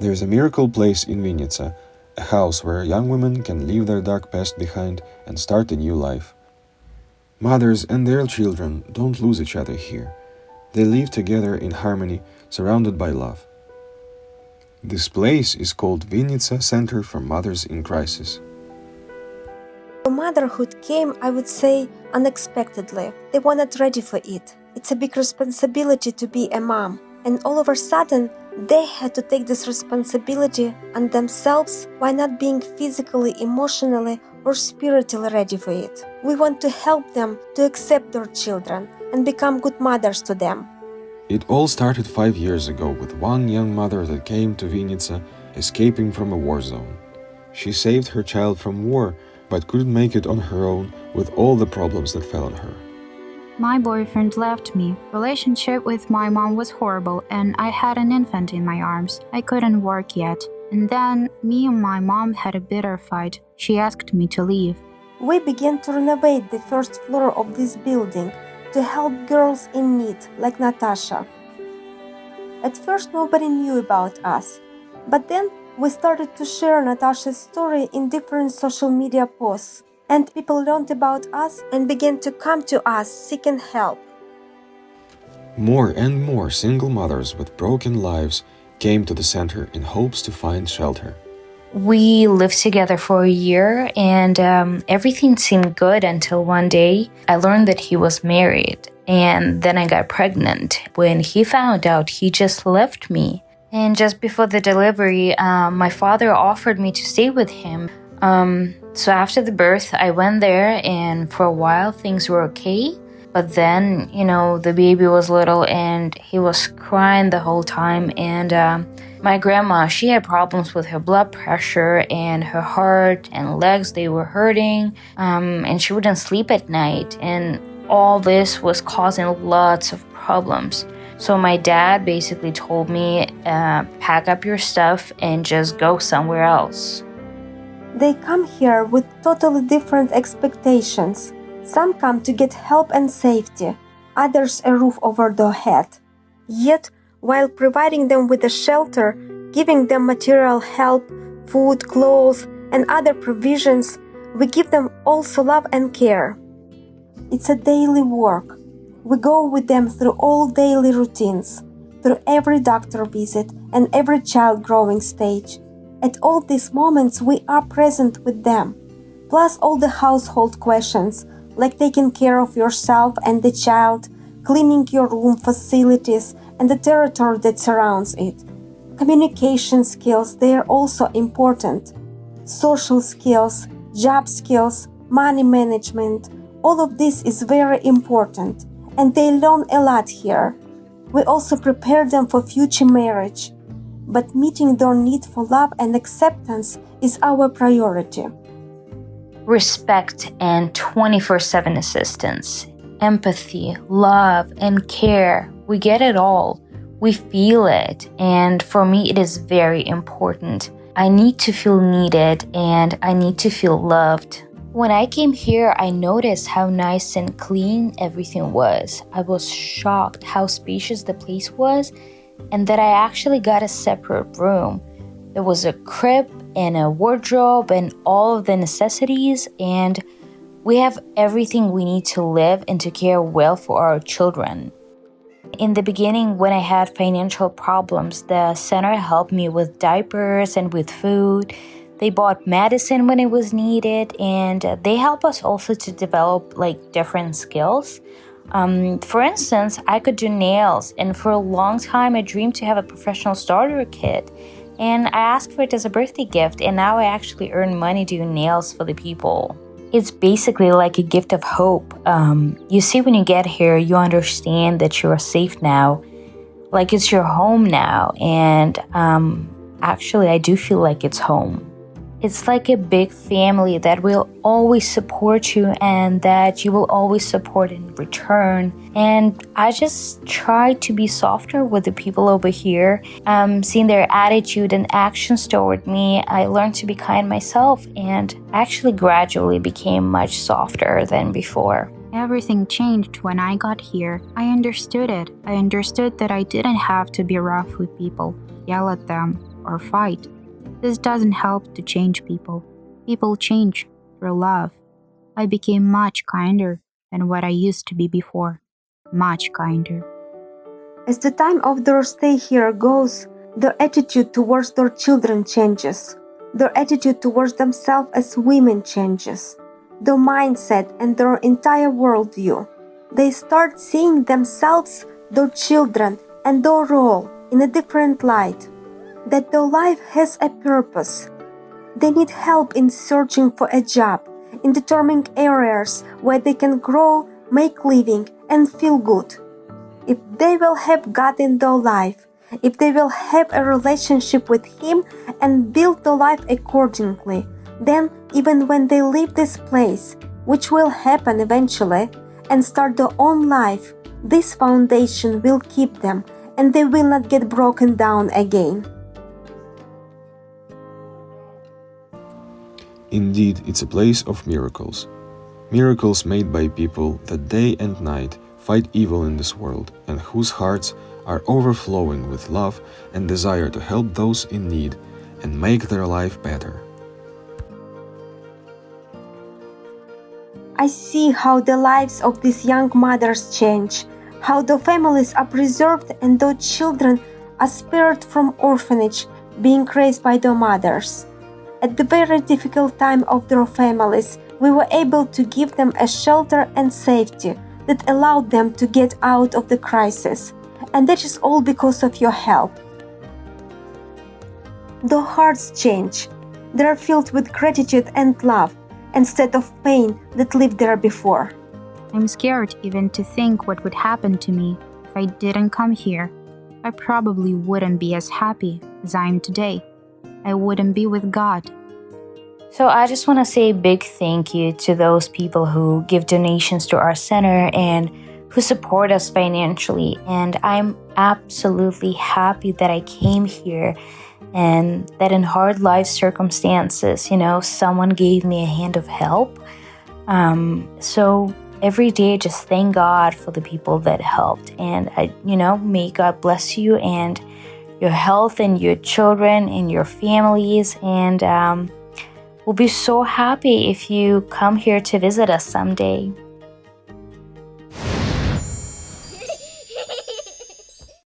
There's a miracle place in Vinnitsa, a house where young women can leave their dark past behind and start a new life. Mothers and their children don't lose each other here. They live together in harmony, surrounded by love. This place is called Vinnitsa Center for Mothers in Crisis. Motherhood came, I would say, unexpectedly. They were not ready for it. It's a big responsibility to be a mom. And all of a sudden, they had to take this responsibility on themselves while not being physically, emotionally, or spiritually ready for it. We want to help them to accept their children and become good mothers to them. It all started 5 years ago with one young mother that came to Vinnitsa escaping from a war zone. She saved her child from war, but couldn't make it on her own with all the problems that fell on her. My boyfriend left me. Relationship with my mom was horrible and I had an infant in my arms. I couldn't work yet. And then me and my mom had a bitter fight. She asked me to leave. We began to renovate the first floor of this building to help girls in need, like Natasha. At first, nobody knew about us, but then we started to share Natasha's story in different social media posts, and people learned about us and began to come to us seeking help. More and more single mothers with broken lives came to the center in hopes to find shelter. We lived together for a year and everything seemed good until one day I learned that he was married. And then I got pregnant. When he found out, he just left me. And just before the delivery, my father offered me to stay with him. So after the birth, I went there and for a while things were okay. But then, the baby was little and he was crying the whole time. And my grandma, she had problems with her blood pressure and her heart and legs, they were hurting. And she wouldn't sleep at night. And all this was causing lots of problems. So my dad basically told me, pack up your stuff and just go somewhere else. They come here with totally different expectations. Some come to get help and safety, others a roof over their head. Yet, while providing them with a shelter, giving them material help, food, clothes, and other provisions, we give them also love and care. It's a daily work. We go with them through all daily routines, through every doctor visit and every child growing stage. At all these moments, we are present with them, plus all the household questions, like taking care of yourself and the child, cleaning your room facilities and the territory that surrounds it. Communication skills, they are also important. Social skills, job skills, money management, all of this is very important, and they learn a lot here. We also prepare them for future marriage, but meeting their need for love and acceptance is our priority. Respect and 24/7 assistance, empathy, love, and care. We get it all. We feel it. And for me, it is very important. I need to feel needed and I need to feel loved. When I came here, I noticed how nice and clean everything was. I was shocked how spacious the place was and that I actually got a separate room. There was a crib and a wardrobe and all of the necessities, and we have everything we need to live and to care well for our children. In the beginning, when I had financial problems, the center helped me with diapers and with food. They bought medicine when it was needed, and they help us also to develop different skills. For instance, I could do nails, and for a long time I dreamed to have a professional starter kit. And I asked for it as a birthday gift, and now I actually earn money doing nails for the people. It's basically like a gift of hope. You see, when you get here, you understand that you are safe now. Like it's your home now. And actually, I do feel like it's home. It's like a big family that will always support you and that you will always support in return. And I just try to be softer with the people over here. Seeing their attitude and actions toward me, I learned to be kind myself and actually gradually became much softer than before. Everything changed when I got here. I understood it. I understood that I didn't have to be rough with people, yell at them, or fight. This doesn't help to change people. People change through love. I became much kinder than what I used to be before. Much kinder. As the time of their stay here goes, their attitude towards their children changes. Their attitude towards themselves as women changes. Their mindset and their entire worldview. They start seeing themselves, their children, and their role in a different light. That their life has a purpose. They need help in searching for a job, in determining areas where they can grow, make living, and feel good. If they will have God in their life, if they will have a relationship with Him and build their life accordingly, then even when they leave this place, which will happen eventually, and start their own life, this foundation will keep them and they will not get broken down again. Indeed, it's a place of miracles. Miracles made by people that day and night fight evil in this world and whose hearts are overflowing with love and desire to help those in need and make their life better. I see how the lives of these young mothers change, how the families are preserved and their children are spared from orphanage, being raised by their mothers. At the very difficult time of their families, we were able to give them a shelter and safety that allowed them to get out of the crisis. And that is all because of your help. Their hearts change. They are filled with gratitude and love, instead of pain that lived there before. I'm scared even to think what would happen to me if I didn't come here. I probably wouldn't be as happy as I am today. I wouldn't be with God. So I just want to say a big thank you to those people who give donations to our center and who support us financially. And I'm absolutely happy that I came here and that in hard life circumstances, someone gave me a hand of help. So every day, just thank God for the people that helped. And, may God bless you and your health and your children and your families. And we'll be so happy if you come here to visit us someday.